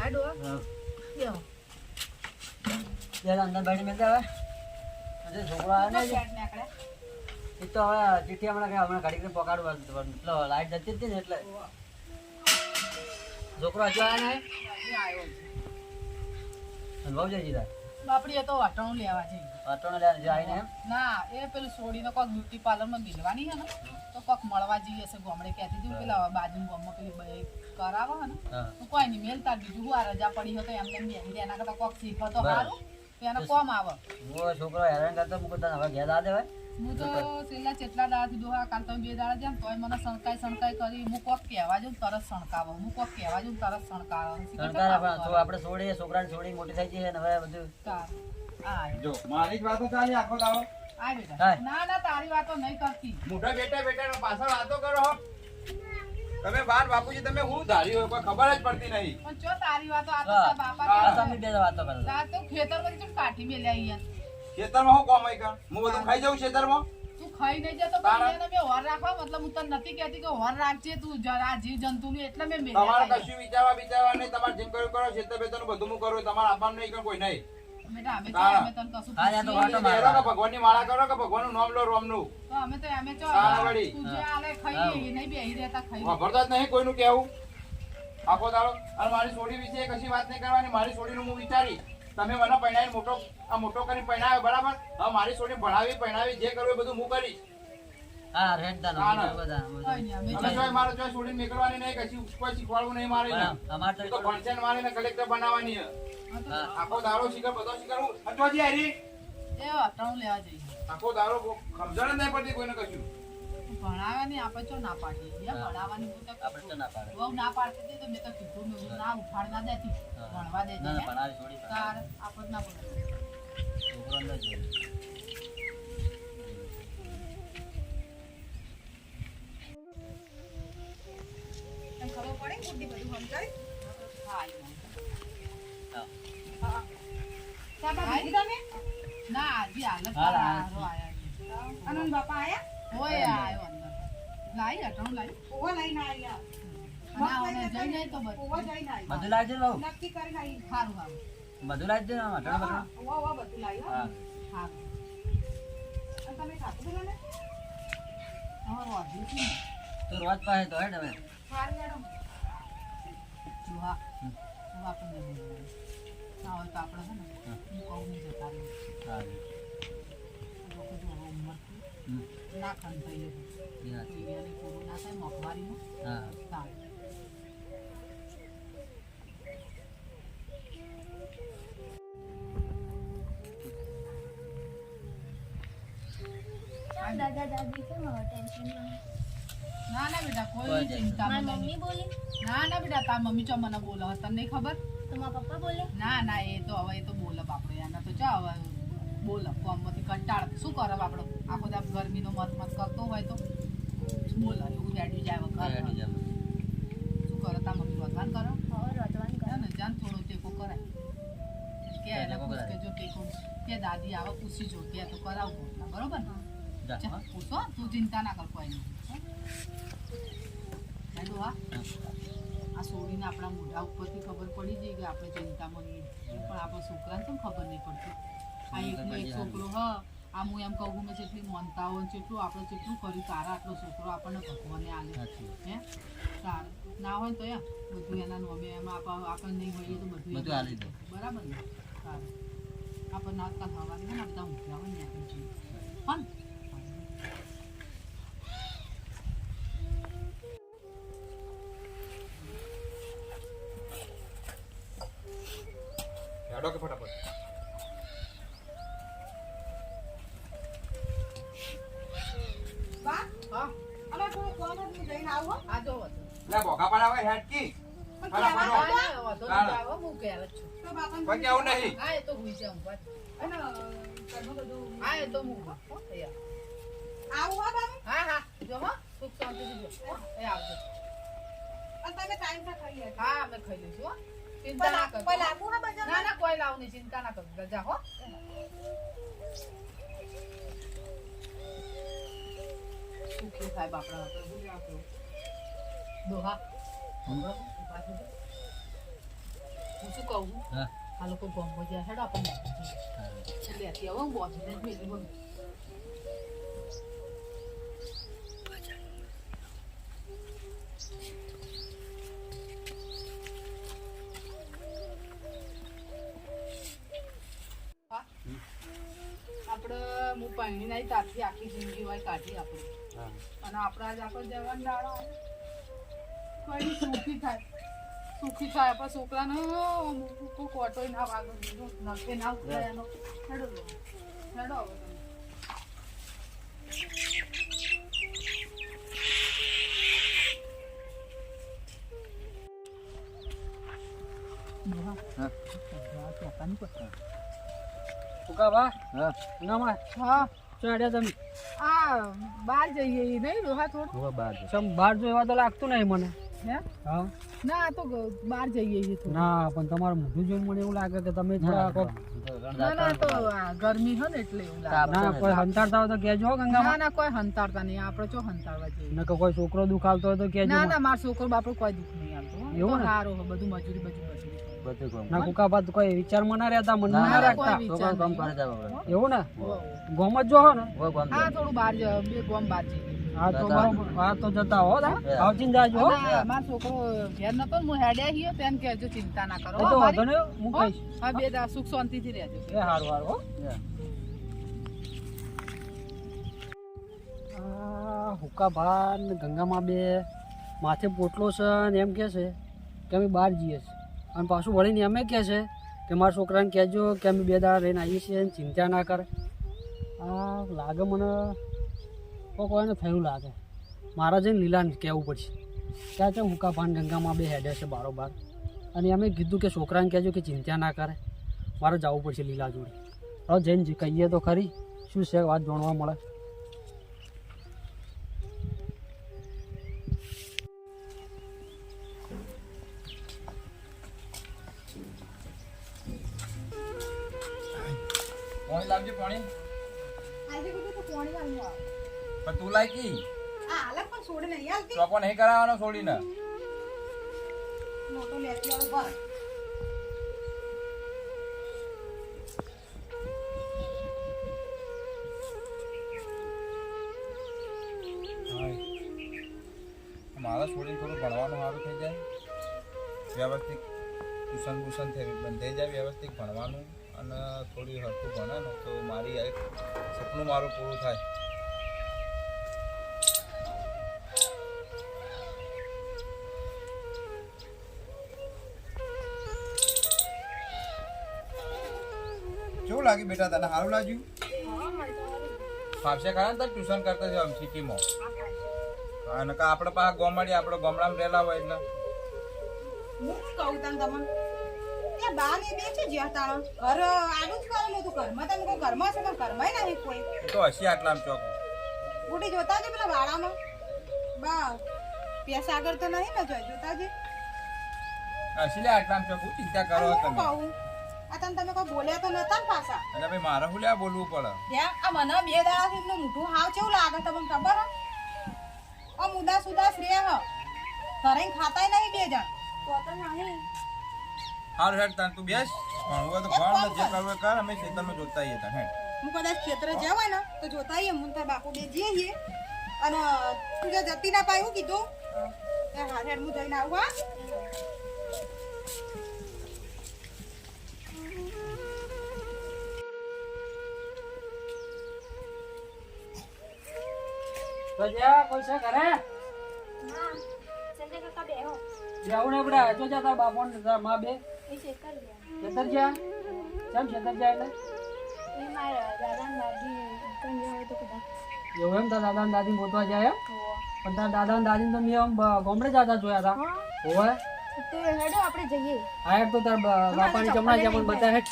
આ ડોહા કેવો જેલ અંદર બેઠી મેલતા હવે આજે છોકરો આવે ને એ તો હવે ચીઠી હમણાં ઘડી કરી પકાડવા એટલે લાઈટ જતી હતી ને એટલે છોકરો હજુ આવે ને બહુ જઈ દીધા બાપડી તો અટાણું લેવા છે અટોને લે જે આવીને એમ ના એ પેલું છોડીને કોક બ્યુટી પાર્લરમાં મિલવાની છે ને તો કોક મળવા જઈએ છે ગામડે કહેતી હતી પેલા બાજુ ગામમાં પેલી ભાઈ કરાવો ને તો કોઈ નહીં મેલતા બીજું હું આ રજા પડી હતો એમને બેસી એના કરતા કોક શીખો તો સારું તો એને કોમ આવે હું છોકરો હેરાન કરતો મૂકો તને હવે ઘેર આ દેવાય હું તો છેલ્લા કેટલા દાડાથી દોહા કાલ તમે 2 દાડા જેમ તોય મને સણકાઈ કરી હું કોક કહેવા જાઉં તરત સણકાવો હું કોક કહેવા જાઉં તરત સણકાવો આપણે છોડીએ છોકરાને છોડી મોટી થઈ જઈએ ને હવે બધું જો મારી જ વાતો ચાલી આખો દાડો આ બેટા ના ના તારી વાતો નહીં કરતી મોટા બેટા પાછળ વાતો કરો હો તમે બાર બાપુજી તમે હું ધારી હોય કોઈ ખબર જ પડતી નહીં પણ જો તારી વાતો આ તો તારા બાપા તમે બે વાતો કરો તાર તો ખેતરમાં ચમ કાઢી મેલ્યા અહીંયા ખેતરમાં હું કોમ હોય કર હું બધું ખાઈ જાઉં ખેતરમાં તું ખાઈ નહીં જતો પણ એને મેં હોર રાખવા મતલબ હું તને નથી કહેતી કે હોર રાખજે તું જરા જીવ જંતુની એટલે મેં મેલ્યા તમારે કશું વિચારવા નહીં તમારે જેમ કર્યું કરો ખેતર બેતરનું બધું હું કરું તમારે આપવાનું નહીં કોઈ નહીં બેટા અમે તને કશું ભગવાનની માળા કરો કે ભગવાનનું નામ લો રોમનું તો અમે તો એમે ચો તારાવાળી. તું જે આલે ખાઈએ એ નહીં બેહી રહેતા ખાઈ વાપરતા જ નહીં કોઈનું કહેવું આખો દાડો અને મારી છોડી વિશે કશી વાત નહીં કરવાની મારી છોડીનું હું વિચારી તમે મને પૈણાવીને મોટો કરીને પૈણાવ્યો બરાબર હવે મારી છોડી પૈણાવી જે કરવું એ બધું હું કરીશ હા રેડતા હા, નો ના. બધા તમે જોઈ મારો જોઈ છોડીને નીકળવાની નહીં કશી કોઈ શીખવાડવું નહીં મારે અમાર તો ભણશે ને મારીને કલેક્ટર બનાવવાની છે. આખો દાડો શીખર બધો શીખર હું હજુ હરી એ અટાણું લેવા જઈએ આખો દાડો સમજણ જ નહીં પડતી કોઈને કશું ભણાવવાની આપણે ચો ના પાડીએ ભણાવવાની આપણે તો ના પાડે બહુ ના પાડતી હતી તો મેં તો કીધું મેં ના ઉઠાડ ના દેતી ભણવા દેજે ના ના પણ આવી છોડી તાર આપણે ના પડે છોકરો અંદર જોઈ ખબર પડે કુટી બધું સમજાય ના હજી હાલ આનંદ બાપા આયા હોય આવ્યો અંદર લાઈ અટાણું લાઈ ઓવા લઈને આયા અને જઈને તો બધું ઓવા જઈને આયા બધું લાવજો ને બહુ નક્કી કરીને આવી સારું સારું બધું લાવજો ને અટણ બટણ ઓવા બધું લાવ્યો હા સારું અને તમે ખાતું પેલા ને તમારું વાંધું છે ને તો રોજ પાસે તો હેડ હવે સારું મેડમ જોવા હું આપણને બોલવાનું ના હોય તો આપણે છે ને હું કહું નહીં જતા રહે હા લોકો જો હવે ઉંમરથી ના ખંડ થઈ એ વાત છે. એને પૂરું ના થાય મોંઘવારીનું હા સારું દાદા દાદી કેમ હવે ટેન્શનમાં ના ના બેટા કોઈ કોઈ ચિંતા મારી નહીં મમ્મી બોલી ના ના બેટા તાર મમ્મી ચો મને બોલો તને નહીં ખબર તો મારા પપ્પા બોલે ના ના એ તો હવે એ તો બોલે બાપડે એના તો ચા હવે બોલે કોમમાંથી કંટાળ શું કરે બાપડો આખો દા ગરમીનો મત કરતો હોય તો બોલે એવું બેઠી જાય વખત હેડી જાવ. શું કરે તાર મમ્મી વખાણ કરો હવે રોતવાન કરે ને જાન થોડો ટેકો કરાય કે એને ટેકો પૂછ કરાય. કે જો ટેકો કે દાદી આવે પૂછી જો કે તો કરાવવું બરોબર ને જા, ચાલ, હા. પૂછો તું ચિંતા ના કર કોઈ નહીં હેડો હા આ છોડીને આપણા મોઢા ઉપરથી ખબર પડી જાય કે આપણે ચિંતામાં નહીં પણ આપણા છોકરાને કેમ ખબર નહીં પડતી આ એકનો એક છોકરો હ આ હું એમ કહું મેં જેટલી માનતા હોય જેટલું આપણે જેટલું કર્યું તારા આટલો છોકરો આપણને ભગવાને આલે સાચી વાત. હે સારું ના હોય તો યા બધું એના નોમે એમાં આપણે નહીં હોઈએ તો બધું બધું આલી દો. બરાબર ને સારું આપણને આજકાલ હવારે છે ને બધા ઊંઘ્યા હોય ને આપણે જોઈએ હા ને હેડો કે ફટાફટ બા હા અમે થોડું કોમ હતું જઈને આવો આ જો હતો લે ભોગા પણ આવે હેડકી પણ હાલો, કહેવાનું હાલો. ના ના વાંધો નહીં જાઓ હું ઘેર જ છું તો બાપાને કોઈ કેવું નહીં હા એ તો હુઈ જાઉં બસ અને ઘરમાં બધું હા એ તો હું હો તૈયાર આવું હા બાપા હા હા જો હો સુખ શાંતિથી જો એ આવજો અને તમે ટાઈમ પર ખાઈ લેજો હા અમે ખાઈ લઈશું હો ચિંતા ના કરજો કોઈ લાગુ હા બજાર ના ના કોઈ લાવ નહીં ચિંતા ના કરજો જા હો સુખી થાય બાપડા આપણે ભૂલ્યા આપણું દોહા હમ. પાછું હું શું કહું છું? હા. આ લોકો ગોમમાં જાય હેડો આપણે લેતી આવો હું બોસને જ મેલી બોલું. હા? આપણે હું પહેણી નહીં ત્યારથી આખી જિંદગી હોય કાઢી આપણે હા. અને આપણે આજ આપણે જવાન દાડો કોઈ સુખી થાય પણ છોકરાને કોઈ કોટોય ના વાગે નખે ના ઉતરાય એનો હેડો હેડો હવે તમે. હા. ફુકાબા હા. નામાં હા શું અડ્યા તમે આ બહાર જઈએ ઈ નહીં રોહા થોડું હવે બહાર જો. સમ બહાર જો એવા તો લાગતું નહીં મને હે હા ના આ તો બહાર જઈએ ઈ થોડું. ના પણ તમારું મોઢું જોઈને મને એવું લાગે કે તમે થોડા કોક ના ના તો આ ગરમી છે ને એટલે એવું લાગે. ના કોઈ હંતાડતા હોય તો કહેજો હો ના ગંગામાં ના કોઈ હંતાડતા નહીં આપણે ચો હંતાડવા જઈએ. ને કે કોઈ છોકરો દુખાવતો હોય તો કહેજો ના ના મારો છોકરો બાપડો કોઈ દુઃખ નહીં આવતો હો. એવું તો ને? સારું હો, બધું મજૂરી મજૂરી બધું કામ. ના ફુકાબા તો કોઈ વિચારમાં ના રહેતા મનમાં ના ના, રાખતા કોઈ છોકરાઓ કામ કરે છે આપણે. એવું ને હોવ. ગોમ જ જો હો ને હવે કામ હા કરે. થોડું બહાર બે ગોમ બહાર જઈએ. હા તો બરોબર હા તો જતા હો તા આવતીને જાજો હો અને મારો છોકરો ઘેર નતો ને હું હેડ્યા hier તેને કહેજો ચિંતા ના કરો એ હો તો મારી. વાંધો નહીં હું હો? કહીશ હા બે દા સુખ શાંતિથી રહેજો. એ હારું હારું હો હા. આ હુક્કાભા ને ગંગામાં બે માથે પોટલો છે ને એમ કહે છે કે અમે બહાર જઈએ છીએ અને પાછું વળીને એમ કહે છે કે મારા છોકરાને કહેજો કે અમે 2 દાડા રહીને આવીએ છીએ ને ચિંતા ના કરે આ લાગે મને કોઈને થયું લાગે મારા જઈને લીલાને કહેવું પડશે ત્યાં છે હુક્કાભા ને ગંગામાં બે હેડે છે બારોબાર અને અમે કીધું કે છોકરાને કહેજો કે ચિંતા ના કરે મારે જવું પડશે લીલા જોડે હવે જઈને કહીએ તો ખરી શું છે વાત જાણવા મળે પાણી લાવજે પાણી. આજે કીધું તો કોણી આવું આવ. પણ તું લાયકી આ હાલત પણ છોડે નહીં હાલતી. ચોપો નહીં કરાવવાનો છોડીને. મોટો લેતી વાળો ભર. મારા છોડીને થોડું ભણવાનું સારું થઈ જાય, વ્યવસ્થિત ટ્યુશન બ્યુશન બંધ થઈ જાય, વ્યવસ્થિત ભણવાનું અને થોડી હરખું ભણે ને તો મારી એક સપનું મારું પૂરું થાય. કેવું લાગ્યું બેટા તને? સારું લાગ્યું? ફાવશે ખરા ને તાર ટ્યુશન કરતા છે આમ સિટીમાં? અને કા આપણે પાસે ગોમાડી આપણે ગામડામાં રહેલા હોય એટલે હું કહું તમને ત્યાં બા ને બે છે જ્યાં તાણ ઘર આડું જ કરેલું હતું. ઘરમાં તમે કોઈ ઘરમાં છે પણ ઘરમાં નહીં કોઈ. એ તો હસી આટલામાં ચોક ઉડી જોતા છે પેલા વાળામાં બા પૈસા આગળ તો નહીં ને જોઈ જોતા છે. હસી લે આટલામાં ચોક. હું ચિંતા કરો હું તમે. કહું આ તમે કોઈ બોલ્યા તો નતા ને પાછા. એટલે ભાઈ મારે શું લ્યા બોલવું પડે? ત્યાં આ મને 2 દાડાથી એમનું મોઢું હાવ કેવું લાગે તમને ખબર હે? આમ ઉદાસ ઉદાસ રે હ. ઘરે ખાતાય નહીં 2 જણ. તો નહીં. હારું હેડ તાન તું બેસ, ભણવું હોય તો ભણ ને જે કરવું હોય કર. અમે ખેતરમાં જોતા આવીએ તાન હેડ. હું કદાચ ખેતરે જવાય ને તો જોતા આવીએ. હું તાર બાપુ બે જઈએ છીએ. અને તું જે જતી ના પાય હું કીધું હા હેડ હું જઈને આવું હા. તો જા કોઈ છે ઘરે ના સંજય કાકા બેહો જાવું ને બડા જો જા તાર બાપો ને તાર માં બે એ ચેક કરી લે ખેતર જા કેમ ખેતર જાય એટલે એ મારા દાદા ને દાદી કઈ હોય તો કદાચ એવું એમ તાર દાદા ને દાદી ગોતવા જાય એમ હો પણ તાર દાદા ને દાદી તો મેં આમ ગામડે જતા જોયા હતા હા હોવે તો હેડો આપણે જઈએ આ હેડ તો તાર બાપાની જમણા જ્યાં પણ બધા હેડ